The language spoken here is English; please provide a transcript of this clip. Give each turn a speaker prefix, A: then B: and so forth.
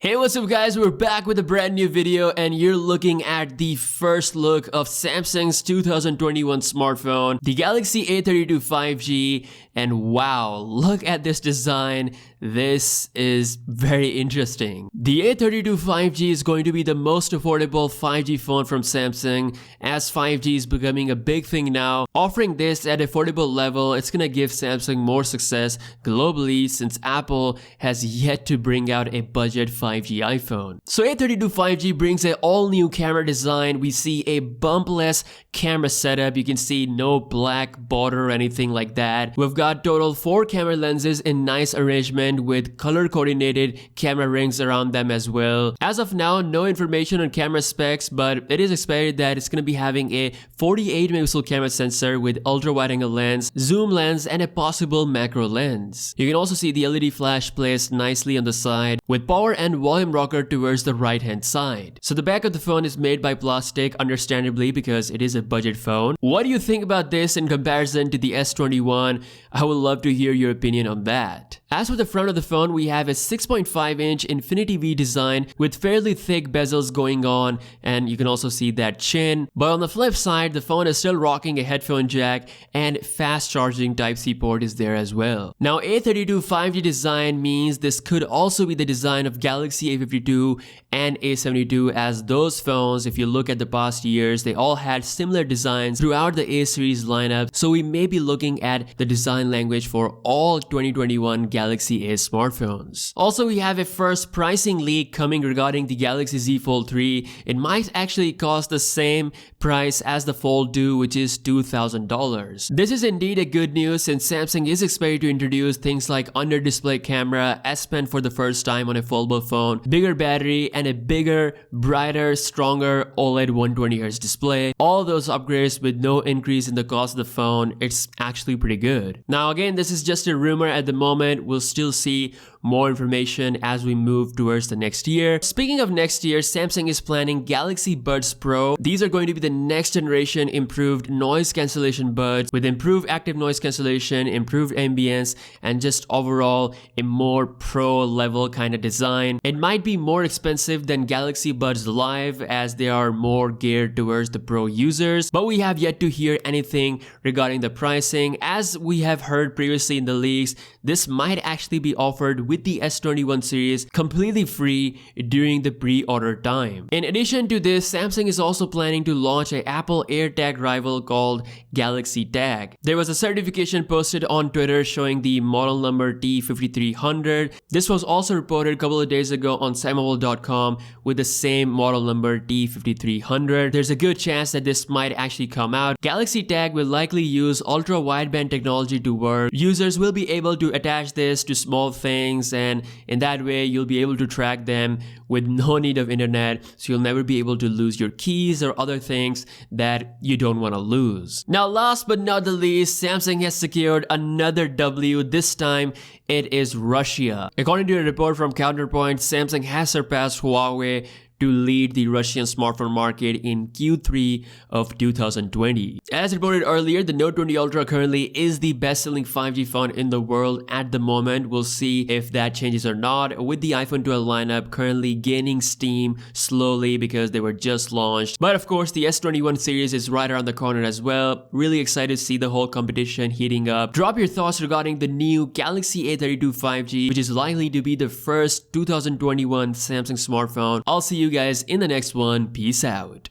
A: Hey, what's up guys, we're back with a brand new video and you're looking at the first look of Samsung's 2021 smartphone, the Galaxy A32 5G, and wow, look at this design. This is very interesting. The A32 5G is going to be the most affordable 5G phone from Samsung, as 5G is becoming a big thing now. Offering this at affordable level, it's gonna give Samsung more success globally since Apple has yet to bring out a budget 5G iPhone. So A32 5G brings an all-new camera design. We see a bumpless camera setup. You can see no black border or anything like that. We've got total 4 camera lenses in nice arrangement with color-coordinated camera rings around them as well. As of now, no information on camera specs, but it is expected that it's going to be having a 48 megapixel camera sensor with ultra-wide-angle lens, zoom lens, and a possible macro lens. You can also see the LED flash placed nicely on the side with power and volume rocker towards the right-hand side. So the back of the phone is made by plastic, understandably, because it is a budget phone. What do you think about this in comparison to the S21? I would love to hear your opinion on that. As for the front of the phone, we have a 6.5-inch Infinity V design with fairly thick bezels going on, and you can also see that chin. But on the flip side, the phone is still rocking a headphone jack and fast charging Type-C port is there as well. Now, A32 5G design means this could also be the design of Galaxy A52 and A72, as those phones, if you look at the past years, they all had similar designs throughout the A series lineup. So we may be looking at the design language for all 2021 Galaxy A smartphones. Also, we have a first pricing leak coming regarding the Galaxy Z Fold 3. It might actually cost the same price as the Fold 2, which is $2,000. This is indeed a good news since Samsung is expected to introduce things like under-display camera, S Pen for the first time on a foldable phone, bigger battery, and a bigger, brighter, stronger OLED 120Hz display. All those upgrades with no increase in the cost of the phone. It's actually pretty good. Now again, this is just a rumor at the moment. We'll still see more information as we move towards the next year. Speaking of next year, Samsung is planning Galaxy Buds Pro. These are going to be the next generation improved noise cancellation buds with improved active noise cancellation, improved ambience, and just overall a more pro level kind of design. It might be more expensive than Galaxy Buds Live as they are more geared towards the pro users, but we have yet to hear anything regarding the pricing. As we have heard previously in the leaks, this might actually be offered with the S21 series completely free during the pre-order time. In addition to this, Samsung is also planning to launch an Apple AirTag rival called Galaxy Tag. There was a certification posted on Twitter showing the model number T5300. This was also reported a couple of days ago on SignMobile.com with the same model number T5300. There's a good chance that this might actually come out. Galaxy Tag will likely use ultra-wideband technology to work. Users will be able to attach this to small things, and in that way you'll be able to track them with no need of internet, so you'll never be able to lose your keys or other things that you don't want to lose. Now last but not the least, Samsung has secured another W. This time it is Russia. According to a report from Counterpoint, Samsung has surpassed Huawei to lead the Russian smartphone market in Q3 of 2020. As reported earlier, the Note 20 Ultra currently is the best-selling 5G phone in the world at the moment. We'll see if that changes or not, with the iPhone 12 lineup currently gaining steam slowly because they were just launched. But of course, the S21 series is right around the corner as well. Really excited to see the whole competition heating up. Drop your thoughts regarding the new Galaxy A32 5G, which is likely to be the first 2021 Samsung smartphone. I'll see you guys in the next one. Peace out.